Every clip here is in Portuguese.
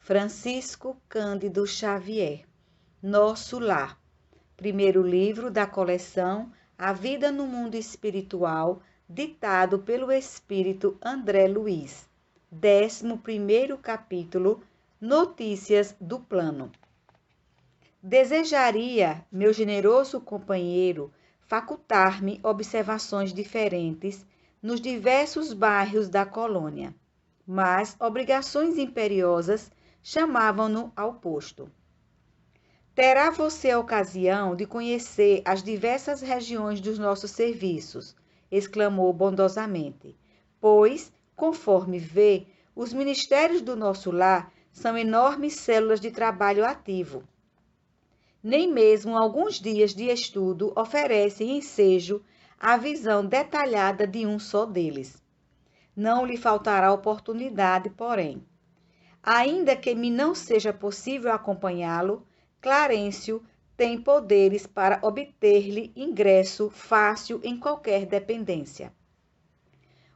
Francisco Cândido Xavier. Nosso Lar. Primeiro livro da coleção A Vida no Mundo Espiritual, ditado pelo Espírito André Luiz. 11º capítulo, Notícias do Plano. Desejaria, meu generoso companheiro, facultar-me observações diferentes nos diversos bairros da colônia, mas obrigações imperiosas chamavam-no ao posto. Terá você a ocasião de conhecer as diversas regiões dos nossos serviços, exclamou bondosamente, pois, conforme vê, os ministérios do nosso lar são enormes células de trabalho ativo. Nem mesmo alguns dias de estudo oferecem ensejo a visão detalhada de um só deles. Não lhe faltará oportunidade, porém. Ainda que me não seja possível acompanhá-lo, Clarencio tem poderes para obter-lhe ingresso fácil em qualquer dependência.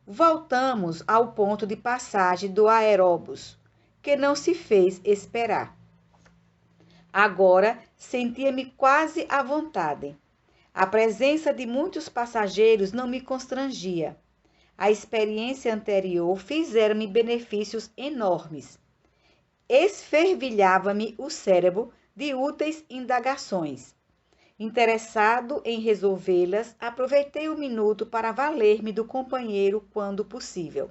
Voltamos ao ponto de passagem do aeróbus, que não se fez esperar. Agora sentia-me quase à vontade. A presença de muitos passageiros não me constrangia. A experiência anterior fizera-me benefícios enormes. Esfervilhava-me o cérebro de úteis indagações. Interessado em resolvê-las, aproveitei o minuto para valer-me do companheiro quando possível.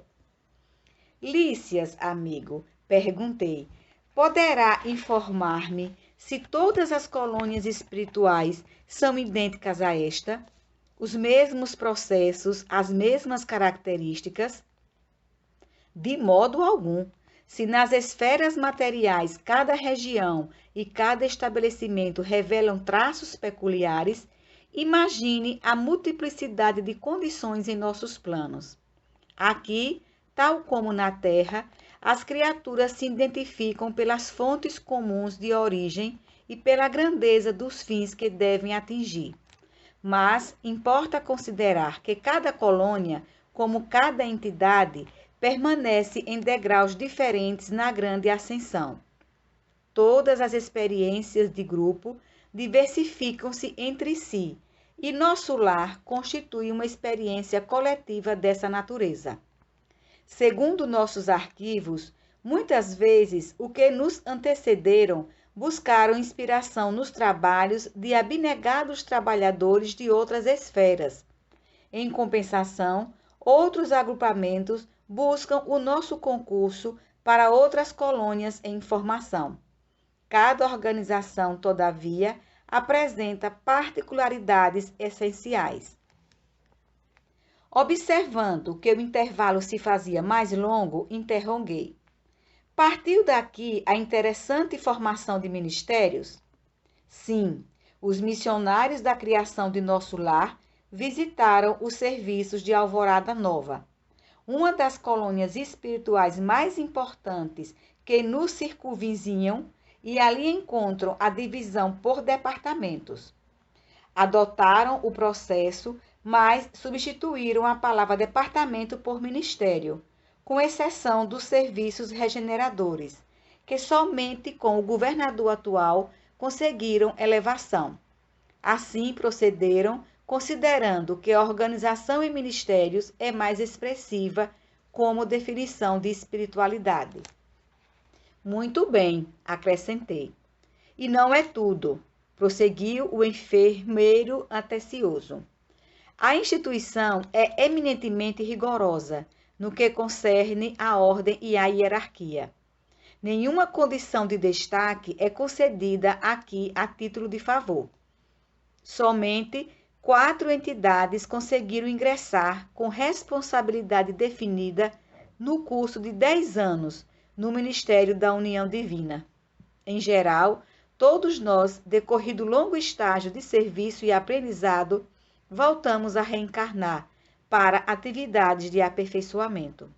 Lícias, amigo, perguntei, poderá informar-me se todas as colônias espirituais são idênticas a esta? Os mesmos processos, as mesmas características? De modo algum. Se nas esferas materiais cada região e cada estabelecimento revelam traços peculiares, imagine a multiplicidade de condições em nossos planos. Aqui, tal como na Terra, as criaturas se identificam pelas fontes comuns de origem e pela grandeza dos fins que devem atingir. Mas importa considerar que cada colônia, como cada entidade, permanece em degraus diferentes na grande ascensão. Todas as experiências de grupo diversificam-se entre si, e nosso lar constitui uma experiência coletiva dessa natureza. Segundo nossos arquivos, muitas vezes o que nos antecederam buscaram inspiração nos trabalhos de abnegados trabalhadores de outras esferas. Em compensação, outros agrupamentos buscam o nosso concurso para outras colônias em formação. Cada organização, todavia, apresenta particularidades essenciais. Observando que o intervalo se fazia mais longo, interroguei. Partiu daqui a interessante formação de ministérios? Sim, os missionários da criação de nosso lar visitaram os serviços de Alvorada Nova, uma das colônias espirituais mais importantes que nos circunvizinham, e ali encontram a divisão por departamentos. Adotaram o processo, mas substituíram a palavra departamento por ministério, com exceção dos serviços regeneradores, que somente com o governador atual conseguiram elevação. Assim procederam, considerando que a organização em ministérios é mais expressiva como definição de espiritualidade. Muito bem, acrescentei. E não é tudo, prosseguiu o enfermeiro atencioso. A instituição é eminentemente rigorosa no que concerne à ordem e à hierarquia. Nenhuma condição de destaque é concedida aqui a título de favor. Somente 4 entidades conseguiram ingressar com responsabilidade definida no curso de 10 anos no Ministério da União Divina. Em geral, todos nós, decorrido longo estágio de serviço e aprendizado, voltamos a reencarnar para atividades de aperfeiçoamento.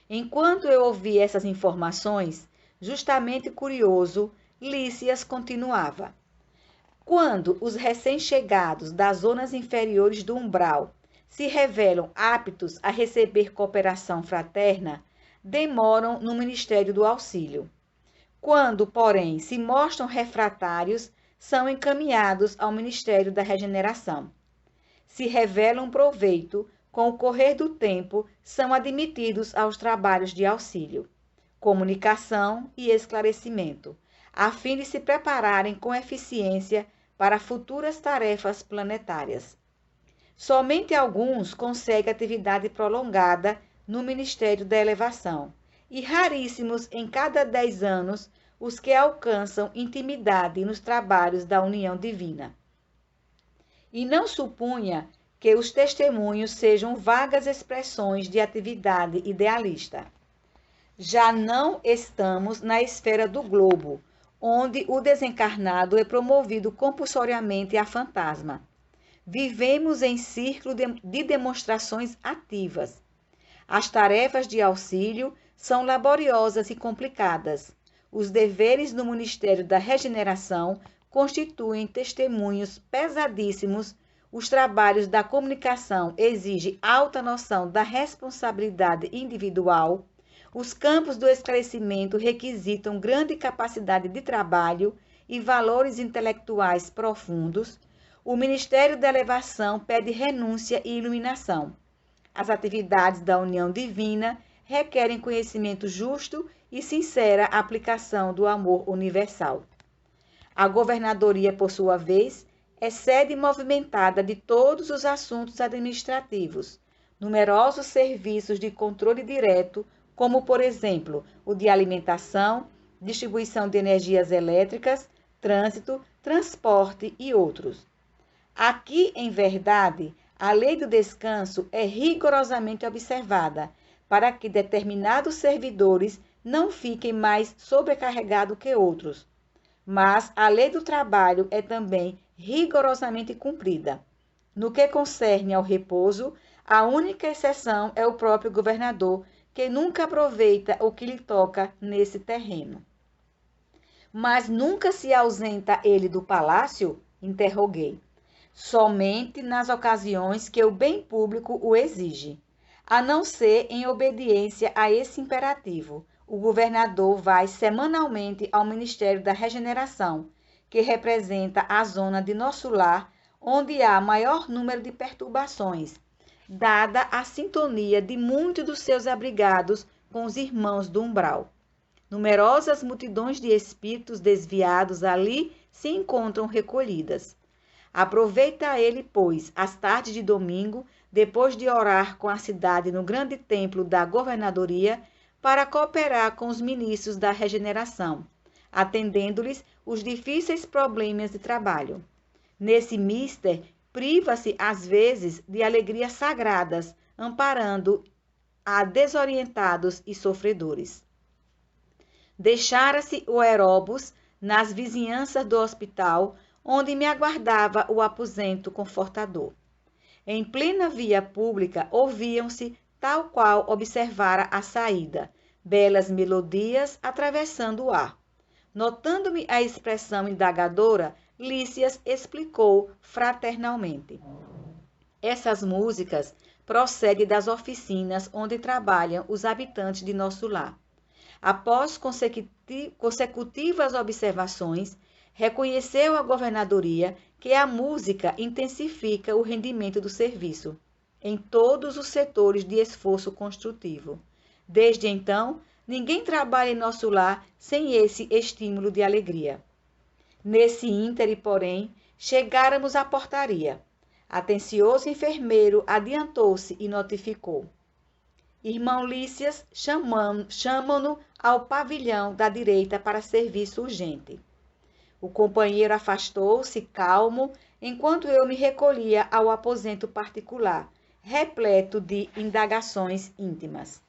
Enquanto eu ouvi essas informações, justamente curioso, Lícias continuava. Quando os recém-chegados das zonas inferiores do umbral se revelam aptos a receber cooperação fraterna, demoram no Ministério do Auxílio. Quando, porém, se mostram refratários, são encaminhados ao Ministério da Regeneração. Se revelam proveito, com o correr do tempo, são admitidos aos trabalhos de auxílio, comunicação e esclarecimento, a fim de se prepararem com eficiência para futuras tarefas planetárias. Somente alguns conseguem atividade prolongada no Ministério da Elevação, e raríssimos em cada 10 anos os que alcançam intimidade nos trabalhos da união divina. E não supunha que os testemunhos sejam vagas expressões de atividade idealista. Já não estamos na esfera do globo, onde o desencarnado é promovido compulsoriamente a fantasma. Vivemos em círculo de demonstrações ativas. As tarefas de auxílio são laboriosas e complicadas. Os deveres no Ministério da Regeneração constituem testemunhos pesadíssimos. Os trabalhos da comunicação exigem alta noção da responsabilidade individual. Os campos do esclarecimento requisitam grande capacidade de trabalho e valores intelectuais profundos. O Ministério da Elevação pede renúncia e iluminação. As atividades da união divina requerem conhecimento justo e sincera aplicação do amor universal. A governadoria, por sua vez, é sede movimentada de todos os assuntos administrativos, numerosos serviços de controle direto, como, por exemplo, o de alimentação, distribuição de energias elétricas, trânsito, transporte e outros. Aqui, em verdade, a lei do descanso é rigorosamente observada, para que determinados servidores não fiquem mais sobrecarregados que outros. Mas a lei do trabalho é também rigorosamente cumprida. No que concerne ao repouso, a única exceção é o próprio governador, que nunca aproveita o que lhe toca nesse terreno. Mas nunca se ausenta ele do palácio? Interroguei. Somente nas ocasiões que o bem público o exige. A não ser em obediência a esse imperativo, o governador vai semanalmente ao Ministério da Regeneração, que representa a zona de nosso lar, onde há maior número de perturbações, dada a sintonia de muitos dos seus abrigados com os irmãos do umbral. Numerosas multidões de espíritos desviados ali se encontram recolhidas. Aproveita ele, pois, as tardes de domingo, depois de orar com a cidade no grande templo da governadoria, para cooperar com os ministros da regeneração, atendendo-lhes os difíceis problemas de trabalho. Nesse mister, priva-se às vezes de alegrias sagradas, amparando a desorientados e sofredores. Deixara-se o aeróbus nas vizinhanças do hospital, onde me aguardava o aposento confortador. Em plena via pública ouviam-se, tal qual observara a saída, belas melodias atravessando o ar. Notando-me a expressão indagadora, Lícias explicou fraternalmente. Essas músicas procedem das oficinas onde trabalham os habitantes de nosso lar. Após consecutivas observações, reconheceu a governadoria que a música intensifica o rendimento do serviço, em todos os setores de esforço construtivo. Desde então, ninguém trabalha em nosso lar sem esse estímulo de alegria. Nesse íntere, porém, chegáramos à portaria. Atencioso enfermeiro adiantou-se e notificou. Irmão Lícias, chamam-no ao pavilhão da direita para serviço urgente. O companheiro afastou-se, calmo, enquanto eu me recolhia ao aposento particular, repleto de indagações íntimas.